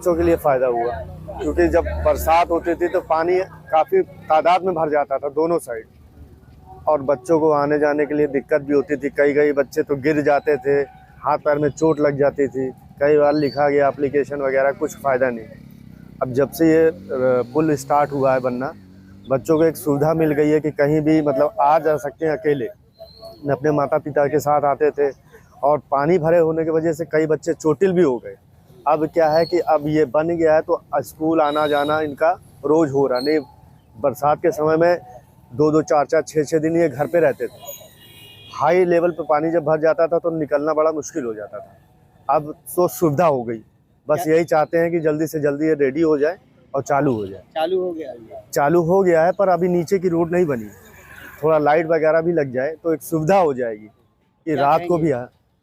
बच्चों के लिए फ़ायदा हुआ, क्योंकि जब बरसात होती थी तो पानी काफ़ी तादाद में भर जाता था दोनों साइड, और बच्चों को आने जाने के लिए दिक्कत भी होती थी। कई बच्चे तो गिर जाते थे, हाथ पैर में चोट लग जाती थी, कई बार लिखा गया एप्लीकेशन वगैरह, कुछ फ़ायदा नहीं। अब जब से ये पुल स्टार्ट हुआ है बनना, बच्चों को एक सुविधा मिल गई है कि कहीं भी मतलब आ जा सकते हैं अकेले। अपने माता पिता के साथ आते थे, और पानी भरे होने की वजह से कई बच्चे चोटिल भी हो गए। अब क्या है कि अब ये बन गया है तो स्कूल आना जाना इनका रोज़ हो रहा। नहीं, बरसात के समय में 2-2, 4-4, 6-6 दिन ये घर पे रहते थे। हाई लेवल पे पानी जब भर जाता था तो निकलना बड़ा मुश्किल हो जाता था। अब तो सुविधा हो गई, बस यही चाहते हैं कि जल्दी से जल्दी ये रेडी हो जाए और चालू हो जाए। चालू हो गया है, पर अभी नीचे की रोड नहीं बनी, थोड़ा लाइट वगैरह भी लग जाए तो एक सुविधा हो जाएगी कि रात को भी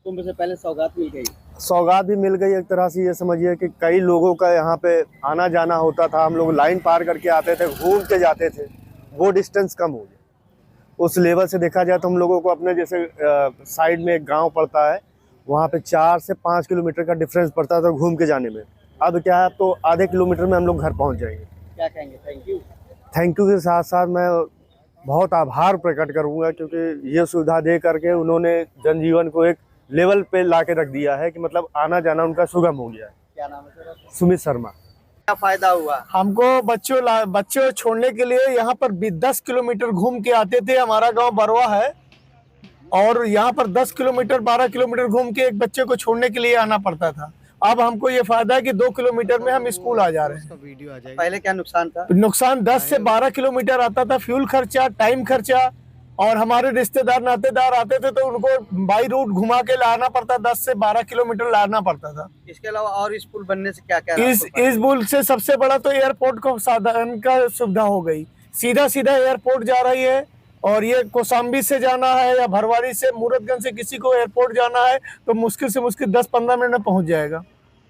कुंभ से पहले सौगात मिल गई। सौगात भी मिल गई। एक तरह से ये समझिए कि कई लोगों का यहाँ पे आना जाना होता था, हम लोग लाइन पार करके आते थे, घूम के जाते थे, वो डिस्टेंस कम हो गया। उस लेवल से देखा जाए तो हम लोगों को अपने जैसे साइड में एक गांव पड़ता है, वहाँ पे 4 से 5 किलोमीटर का डिफरेंस पड़ता था घूम के जाने में। अब क्या है, तो आधे किलोमीटर में हम लोग घर पहुँच जाएंगे। क्या कहेंगे? थैंक यू के साथ साथ मैं बहुत आभार प्रकट करूँगा, क्योंकि ये सुविधा दे करके उन्होंने जनजीवन को एक लेवल पे ला के रख दिया है कि मतलब आना जाना उनका सुगम हो गया है। क्या नाम है सर? सुमित शर्मा। क्या फायदा हुआ? हमको बच्चों छोड़ने के लिए यहाँ पर 10 किलोमीटर घूम के आते थे। हमारा गांव बरवा है, और यहाँ पर 10 किलोमीटर 12 किलोमीटर घूम के एक बच्चे को छोड़ने के लिए आना पड़ता था। अब हमको ये फायदा है कि 2 किलोमीटर में हम स्कूल आ जा रहे हैं। पहले क्या नुकसान था? नुकसान 10 से 12 किलोमीटर आता था, फ्यूल खर्चा, टाइम खर्चा, और हमारे रिश्तेदार नातेदार आते थे तो उनको बाई रूट घुमा के लाना पड़ता, 10 से 12 किलोमीटर लाना पड़ता था। इसके अलावा और इस पुल बनने से क्या क्या इस पुल से सबसे बड़ा तो एयरपोर्ट को साधन का सुविधा हो गई, सीधा एयरपोर्ट जा रही है। और ये कौशाम्बी से जाना है या भरवारी से, मूरतगंज से किसी को एयरपोर्ट जाना है तो मुश्किल से मुश्किल 10-15 मिनट में पहुंच जाएगा।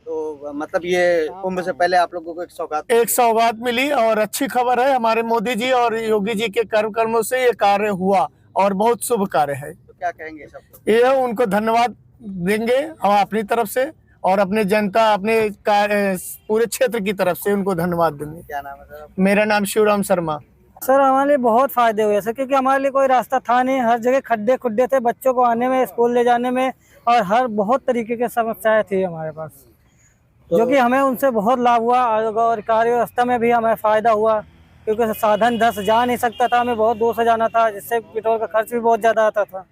तो मतलब ये कुंभ से पहले आप लोगों को एक सौगात मिली, और अच्छी खबर है, हमारे मोदी जी और योगी जी के कर्मों से ये कार्य हुआ और बहुत शुभ कार्य है। तो क्या कहेंगे सबको? ये उनको धन्यवाद देंगे हम अपनी तरफ से, और अपने जनता, अपने पूरे क्षेत्र की तरफ से उनको धन्यवाद देंगे। क्या नाम है सर? मेरा नाम शिवराम शर्मा। सर हमारे लिए बहुत फायदे हुए सर, क्योंकि हमारे लिए कोई रास्ता था नहीं, हर जगह खड्डे खुड्डे थे बच्चों को आने में, स्कूल ले जाने में, और हर बहुत तरीके की समस्याएं थी हमारे पास, जो कि हमें उनसे बहुत लाभ हुआ। और कार्य व्यवस्था में भी हमें फ़ायदा हुआ, क्योंकि साधन 10 जा नहीं सकता था, हमें बहुत दूर से जाना था, जिससे पेट्रोल का खर्च भी बहुत ज़्यादा आता था।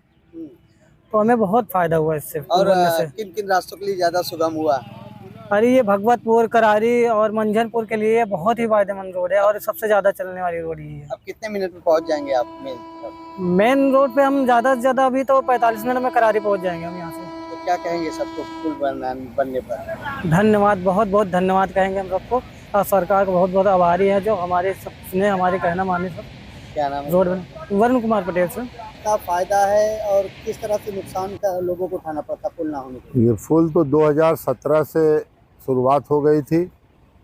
तो हमें बहुत फ़ायदा हुआ इससे। और किन किन रास्तों के लिए ज़्यादा सुगम हुआ? अरे ये भगवतपुर, करारी और मंझनपुर के लिए बहुत ही फायदेमंद रोड है, और सबसे ज़्यादा चलने वाली रोड ही है। अब कितने मिनट में पहुँच जाएंगे आप मेन रोड पे? हम ज़्यादा से ज़्यादा अभी तो 45 मिनट में करारी पहुँच जाएंगे हम यहाँ से। तो क्या कहेंगे सबको पुल बनने पर? धन्यवाद, बहुत बहुत धन्यवाद कहेंगे हम सबको, और सरकार को बहुत बहुत आभारी है जो हमारे सबने हमारे कहना माने। सब क्या नाम है? Road Varun Kumar Patel sir. का फायदा है और किस तरह से नुकसान का लोगों को उठाना पड़ता पुल ना होने के? ये पुल तो 2017 से शुरुआत हो गई थी,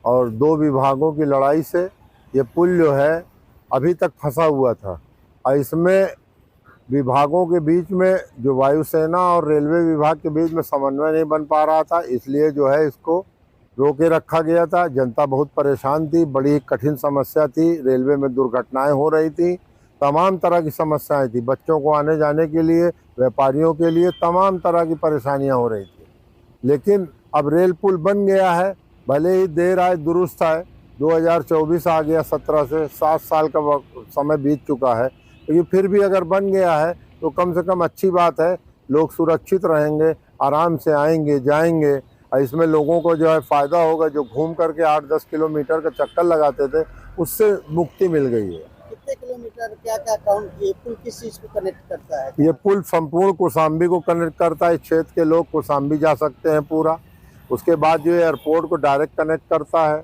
और 2 विभागों की लड़ाई से ये पुल जो है अभी तक फंसा हुआ था। और इसमें विभागों के बीच में जो वायुसेना और रेलवे विभाग के बीच में समन्वय नहीं बन पा रहा था, इसलिए जो है इसको रोके रखा गया था। जनता बहुत परेशान थी, बड़ी कठिन समस्या थी, रेलवे में दुर्घटनाएं हो रही थी, तमाम तरह की समस्याएं थी, बच्चों को आने जाने के लिए, व्यापारियों के लिए तमाम तरह की परेशानियां हो रही थी। लेकिन अब रेल पुल बन गया है, भले ही देर आए दुरुस्त आए। 2024 आ गया, 17 से 7 साल का समय बीत चुका है, लेकिन फिर भी अगर बन गया है तो कम से कम अच्छी बात है। लोग सुरक्षित रहेंगे, आराम से आएंगे जाएंगे, और इसमें लोगों को जो है फ़ायदा होगा। जो घूम करके 8-10 किलोमीटर का चक्कर लगाते थे, उससे मुक्ति मिल गई है। कितने किलोमीटर क्या क्या काउंट किए? पुल किस चीज़ को कनेक्ट करता है? ये पुल संपूर्ण कौशाम्बी को कनेक्ट करता है। इस क्षेत्र के लोग कौशाम्बी जा सकते हैं पूरा। उसके बाद जो एयरपोर्ट को डायरेक्ट कनेक्ट करता है।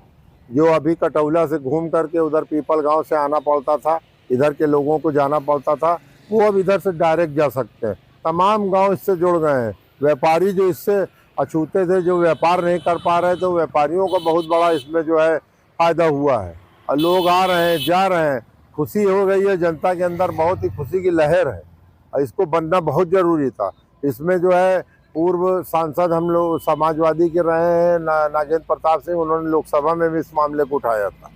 जो अभी कटौला से घूम करके उधर पीपल गांव से आना पड़ता था, इधर के लोगों को जाना पड़ता था, वो अब इधर से डायरेक्ट जा सकते हैं। तमाम गांव इससे जुड़ गए हैं। व्यापारी जो इससे अछूते थे, जो व्यापार नहीं कर पा रहे थे, तो व्यापारियों का बहुत बड़ा इसमें जो है फ़ायदा हुआ है। और लोग आ रहे हैं, जा रहे हैं, खुशी हो गई है जनता के अंदर, बहुत ही खुशी की लहर है। और इसको बनना बहुत ज़रूरी था। इसमें जो है पूर्व सांसद हम लोग समाजवादी के रहे हैं नागेंद्र प्रताप सिंह, उन्होंने लोकसभा में भी इस मामले को उठाया था।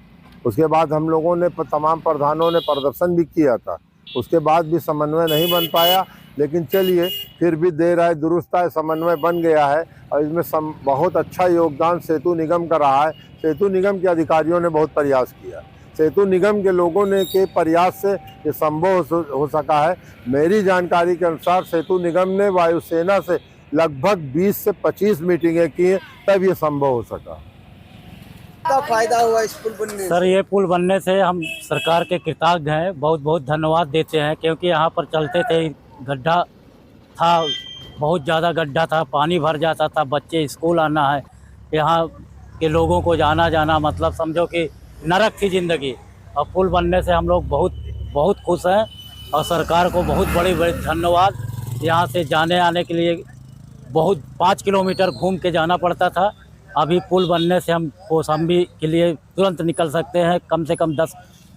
उसके बाद हम लोगों ने तमाम प्रधानों ने प्रदर्शन भी किया था, उसके बाद भी समन्वय नहीं बन पाया। लेकिन चलिए, फिर भी देर आए दुरुस्त आए, समन्वय बन गया है और इसमें बहुत अच्छा योगदान सेतु निगम का रहा है। सेतु निगम के अधिकारियों ने बहुत प्रयास किया, सेतु निगम के लोगों ने के प्रयास से ये संभव हो सका है। मेरी जानकारी के अनुसार सेतु निगम ने वायुसेना से लगभग 20 से 25 मीटिंगें की हैं, तब ये संभव हो सका। क्या फायदा हुआ इस पुल बनने से? सर, ये पुल बनने से हम सरकार के कृतज्ञ हैं, बहुत बहुत धन्यवाद देते हैं, क्योंकि यहाँ पर चलते थे गड्ढा था, बहुत ज़्यादा गड्ढा था, पानी भर जाता था, बच्चे स्कूल आना है, यहाँ के लोगों को जाना मतलब समझो कि नरक थी ज़िंदगी। और पुल बनने से हम लोग बहुत बहुत खुश हैं और सरकार को बहुत बड़े बड़े धन्यवाद। यहाँ से जाने आने के लिए बहुत 5 किलोमीटर घूम के जाना पड़ता था, अभी पुल बनने से हम कौशाम्बी के लिए तुरंत निकल सकते हैं, कम से कम 10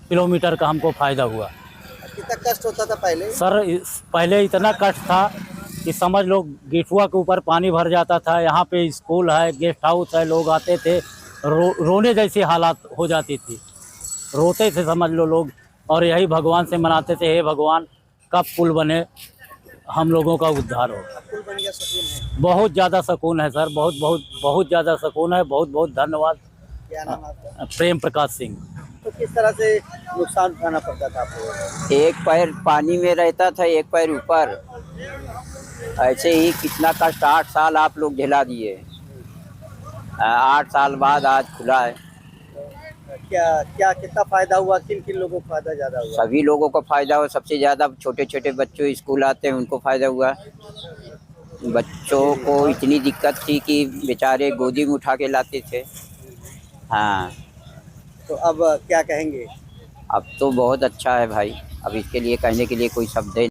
किलोमीटर का हमको फ़ायदा हुआ। कितना कष्ट होता था पहले? सर, पहले इतना कष्ट था कि समझ लो गेठुआ के ऊपर पानी भर जाता था, यहाँ पे स्कूल है, गेस्ट हाउस है, लोग आते थे, रोने जैसी हालात हो जाती थी, रोते थे समझ लो लोग। और यही भगवान से मनाते थे, हे भगवान कब पुल बने, हम लोगों का उद्धार हो। पुल बन गया, सुकून है। बहुत ज़्यादा सुकून है सर, बहुत ज़्यादा सुकून है। बहुत बहुत धन्यवाद। क्या नाम है आपका? प्रेम प्रकाश सिंह। तो किस तरह से नुकसान उठाना पड़ता था आपको? एक पैर पानी में रहता था, एक पैर ऊपर, ऐसे ही कितना कष्ट 8 साल आप लोग झेला दिए। 8 साल बाद आज खुला है। क्या कितना फायदा हुआ? किन किन लोगों को फायदा ज्यादा हुआ? सभी लोगों को फायदा हुआ, सबसे ज़्यादा छोटे छोटे बच्चों स्कूल आते हैं उनको फायदा हुआ। बच्चों को इतनी दिक्कत थी कि बेचारे गोदी में उठा के लाते थे। हाँ, तो अब क्या कहेंगे? अब तो बहुत अच्छा है भाई, अब इसके लिए कहने के लिए कोई शब्द है